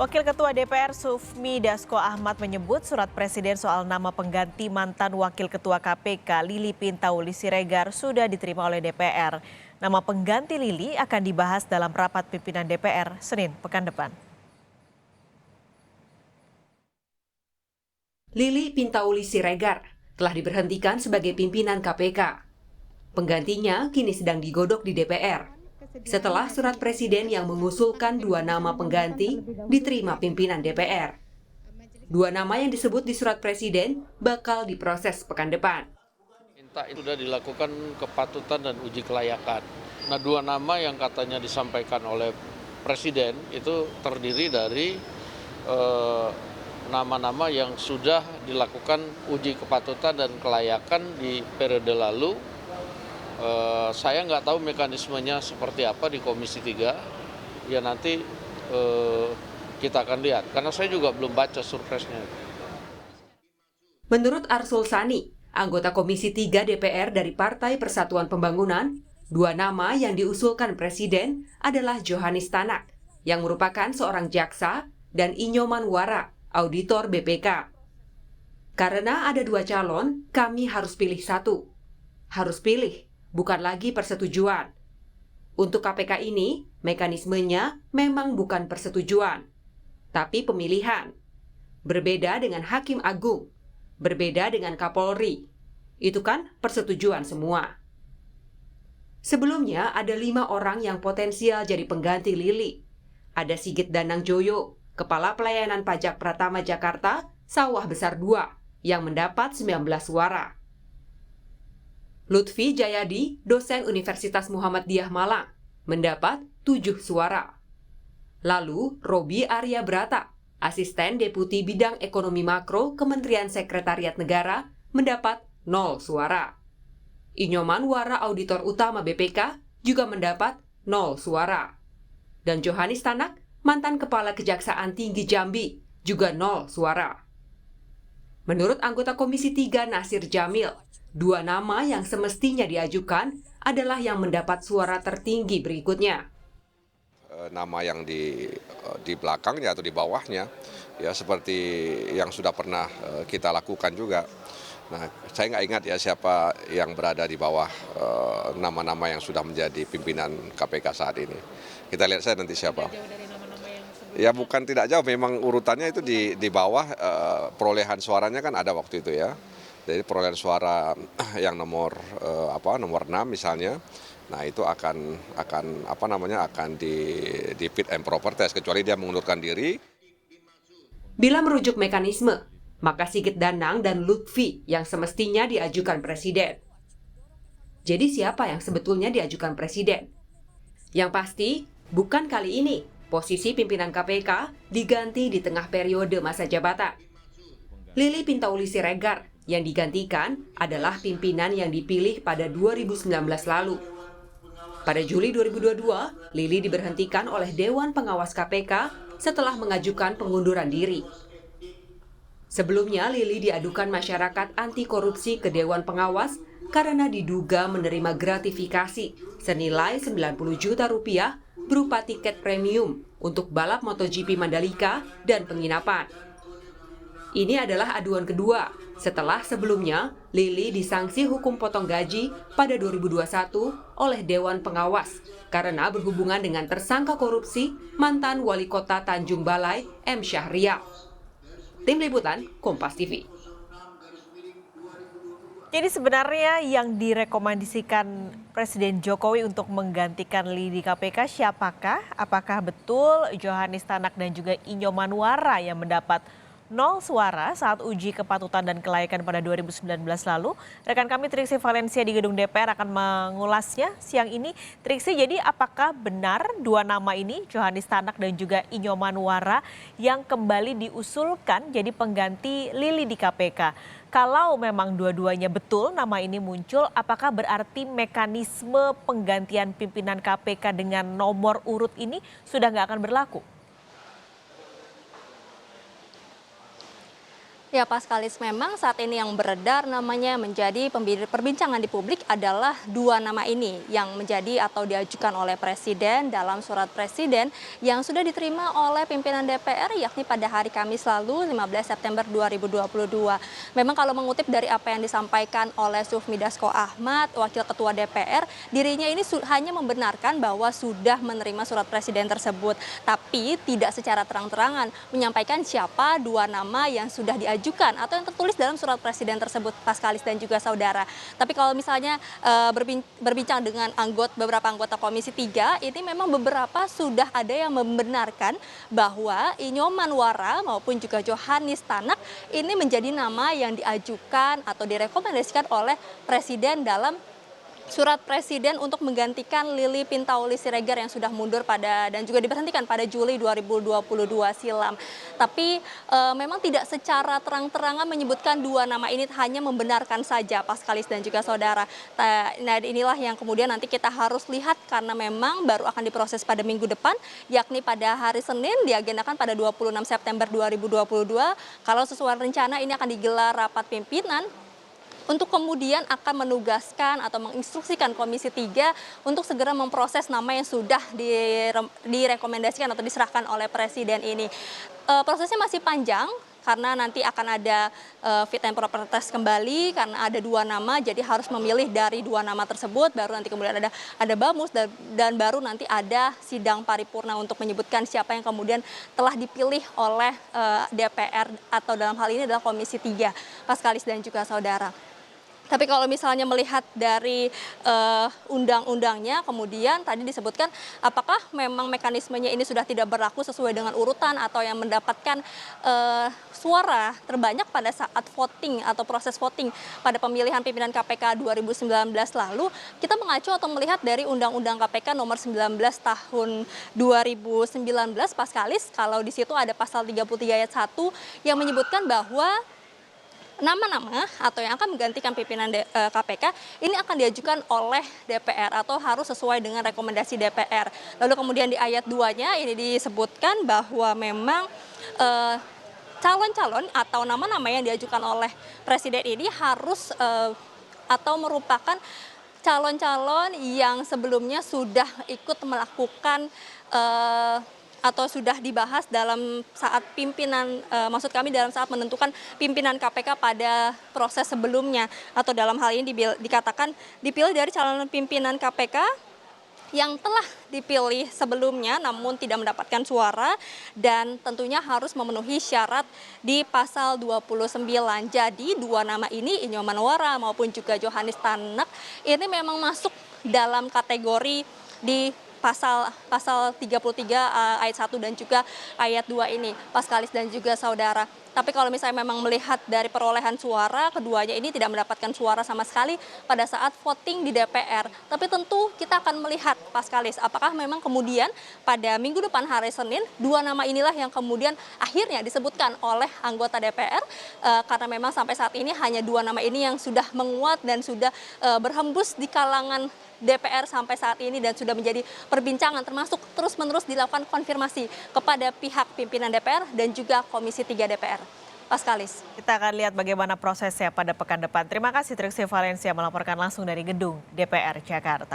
Wakil Ketua DPR Sufmi Dasko Ahmad menyebut surat Presiden soal nama pengganti mantan Wakil Ketua KPK Lili Pintauli Siregar sudah diterima oleh DPR. Nama pengganti Lili akan dibahas dalam rapat pimpinan DPR Senin pekan depan. Lili Pintauli Siregar telah diberhentikan sebagai pimpinan KPK. Penggantinya kini sedang digodok di DPR. Setelah surat Presiden yang mengusulkan 2 nama pengganti diterima pimpinan DPR. 2 nama yang disebut di surat Presiden bakal diproses pekan depan. Itu sudah dilakukan kepatutan dan uji kelayakan. Nah, 2 nama yang katanya disampaikan oleh Presiden itu terdiri dari nama-nama yang sudah dilakukan uji kepatutan dan kelayakan di periode lalu. Saya nggak tahu mekanismenya seperti apa di Komisi 3, ya nanti kita akan lihat, karena saya juga belum baca surpresnya. Menurut Arsul Sani, anggota Komisi 3 DPR dari Partai Persatuan Pembangunan, 2 nama yang diusulkan Presiden adalah Johanis Tanak, yang merupakan seorang jaksa, dan Inyoman Wara, auditor BPK. Karena ada 2 calon, kami harus pilih 1. Harus pilih, bukan lagi persetujuan. Untuk KPK ini, mekanismenya memang bukan persetujuan, tapi pemilihan. Berbeda dengan Hakim Agung, berbeda dengan Kapolri. Itu kan persetujuan semua. Sebelumnya ada 5 orang yang potensial jadi pengganti Lili. Ada Sigit Danang Joyo, Kepala Pelayanan Pajak Pratama Jakarta, Sawah Besar 2, yang mendapat 19 suara. Lutfi Jayadi, dosen Universitas Muhammadiyah Malang, mendapat 7 suara. Lalu, Robi Arya Brata, asisten Deputi Bidang Ekonomi Makro Kementerian Sekretariat Negara, mendapat 0 suara. Inyoman Wara, auditor utama BPK, juga mendapat 0 suara. Dan Johanis Tanak, mantan Kepala Kejaksaan Tinggi Jambi, juga 0 suara. Menurut anggota Komisi 3 Nasir Jamil, 2 nama yang semestinya diajukan adalah yang mendapat suara tertinggi berikutnya. Nama yang di belakangnya atau di bawahnya, ya seperti yang sudah pernah kita lakukan juga. Nah, saya nggak ingat ya siapa yang berada di bawah nama-nama yang sudah menjadi pimpinan KPK saat ini. Kita lihat saja nanti siapa. Ya bukan tidak jauh, memang urutannya itu di bawah, perolehan suaranya kan ada waktu itu ya. Jadi perolehan suara yang nomor 6 misalnya, nah itu akan di fit and proper test kecuali dia mengundurkan diri. Bila merujuk mekanisme, maka Sigit Danang dan Lutfi yang semestinya diajukan Presiden. Jadi siapa yang sebetulnya diajukan Presiden? Yang pasti, bukan kali ini posisi pimpinan KPK diganti di tengah periode masa jabatan. Lili Pintauli Siregar yang digantikan adalah pimpinan yang dipilih pada 2019 lalu. Pada Juli 2022, Lili diberhentikan oleh Dewan Pengawas KPK setelah mengajukan pengunduran diri. Sebelumnya, Lili diadukan masyarakat anti korupsi ke Dewan Pengawas karena diduga menerima gratifikasi senilai 90 juta rupiah berupa tiket premium untuk balap MotoGP Mandalika dan penginapan. Ini adalah aduan kedua setelah sebelumnya Lili disanksi hukum potong gaji pada 2021 oleh Dewan Pengawas karena berhubungan dengan tersangka korupsi mantan Wali Kota Tanjung Balai M. Syahrial. Tim Liputan Kompas TV. Jadi sebenarnya yang direkomendasikan Presiden Jokowi untuk menggantikan Lili di KPK siapakah? Apakah betul Johanis Tanak dan juga Inyoman Wara yang mendapat 0 suara saat uji kepatutan dan kelayakan pada 2019 lalu? Rekan kami Triksi Valencia di gedung DPR akan mengulasnya siang ini. Triksi, jadi apakah benar 2 nama ini, Johanis Tanak dan juga Inyoman Wara, yang kembali diusulkan jadi pengganti Lili di KPK? Kalau memang dua-duanya betul nama ini muncul, apakah berarti mekanisme penggantian pimpinan KPK dengan nomor urut ini sudah nggak akan berlaku? Ya, Paskalis, memang saat ini yang beredar namanya menjadi perbincangan di publik adalah dua nama ini yang menjadi atau diajukan oleh Presiden dalam surat Presiden yang sudah diterima oleh pimpinan DPR yakni pada hari Kamis lalu 15 September 2022. Memang kalau mengutip dari apa yang disampaikan oleh Sufmi Dasko Ahmad, Wakil Ketua DPR, dirinya ini hanya membenarkan bahwa sudah menerima surat Presiden tersebut, tapi tidak secara terang-terangan menyampaikan siapa dua nama yang sudah diajukan atau yang tertulis dalam surat Presiden tersebut, Paskalis dan juga saudara. Tapi kalau misalnya berbincang dengan beberapa anggota Komisi 3, ini memang beberapa sudah ada yang membenarkan bahwa Inyoman Wara maupun juga Johanis Tanak ini menjadi nama yang diajukan atau direkomendasikan oleh Presiden dalam surat Presiden untuk menggantikan Lili Pintauli Siregar yang sudah mundur dan juga diberhentikan pada Juli 2022 silam. Tapi memang tidak secara terang-terangan menyebutkan dua nama ini, hanya membenarkan saja, Paskalis dan juga saudara. Nah, inilah yang kemudian nanti kita harus lihat karena memang baru akan diproses pada minggu depan, yakni pada hari Senin diagendakan pada 26 September 2022. Kalau sesuai rencana ini akan digelar rapat pimpinan untuk kemudian akan menugaskan atau menginstruksikan Komisi 3 untuk segera memproses nama yang sudah direkomendasikan atau diserahkan oleh Presiden ini. Prosesnya masih panjang karena nanti akan ada fit and proper test kembali karena ada dua nama, jadi harus memilih dari dua nama tersebut, baru nanti kemudian ada bamus dan baru nanti ada sidang paripurna untuk menyebutkan siapa yang kemudian telah dipilih oleh DPR atau dalam hal ini adalah Komisi 3, Paskalis dan juga saudara. Tapi kalau misalnya melihat dari undang-undangnya, kemudian tadi disebutkan apakah memang mekanismenya ini sudah tidak berlaku sesuai dengan urutan atau yang mendapatkan suara terbanyak pada saat voting atau proses voting pada pemilihan pimpinan KPK 2019 lalu, kita mengacu atau melihat dari Undang-Undang KPK nomor 19 tahun 2019, Paskalis, kalau di situ ada pasal 33 ayat 1 yang menyebutkan bahwa nama-nama atau yang akan menggantikan pimpinan KPK ini akan diajukan oleh DPR atau harus sesuai dengan rekomendasi DPR. Lalu kemudian di ayat 2-nya ini disebutkan bahwa memang calon-calon atau nama-nama yang diajukan oleh Presiden ini harus atau merupakan calon-calon yang sebelumnya sudah ikut melakukan atau sudah dibahas dalam saat maksud kami dalam saat menentukan pimpinan KPK pada proses sebelumnya, atau dalam hal ini dikatakan dipilih dari calon pimpinan KPK yang telah dipilih sebelumnya namun tidak mendapatkan suara dan tentunya harus memenuhi syarat di pasal 29. Jadi dua nama ini, Inyoman Wara maupun juga Johanis Tanak, ini memang masuk dalam kategori di pasal 33 ayat 1 dan juga ayat 2 ini, Paskalis dan juga saudara. Tapi kalau misalnya memang melihat dari perolehan suara, keduanya ini tidak mendapatkan suara sama sekali pada saat voting di DPR. Tapi tentu kita akan melihat, Paskalis, apakah memang kemudian pada minggu depan hari Senin, dua nama inilah yang kemudian akhirnya disebutkan oleh anggota DPR, karena memang sampai saat ini hanya dua nama ini yang sudah menguat dan sudah berhembus di kalangan DPR sampai saat ini dan sudah menjadi perbincangan, termasuk terus-menerus dilakukan konfirmasi kepada pihak pimpinan DPR dan juga Komisi 3 DPR. Paskalis. Kita akan lihat bagaimana prosesnya pada pekan depan. Terima kasih Triksi Valencia melaporkan langsung dari gedung DPR Jakarta.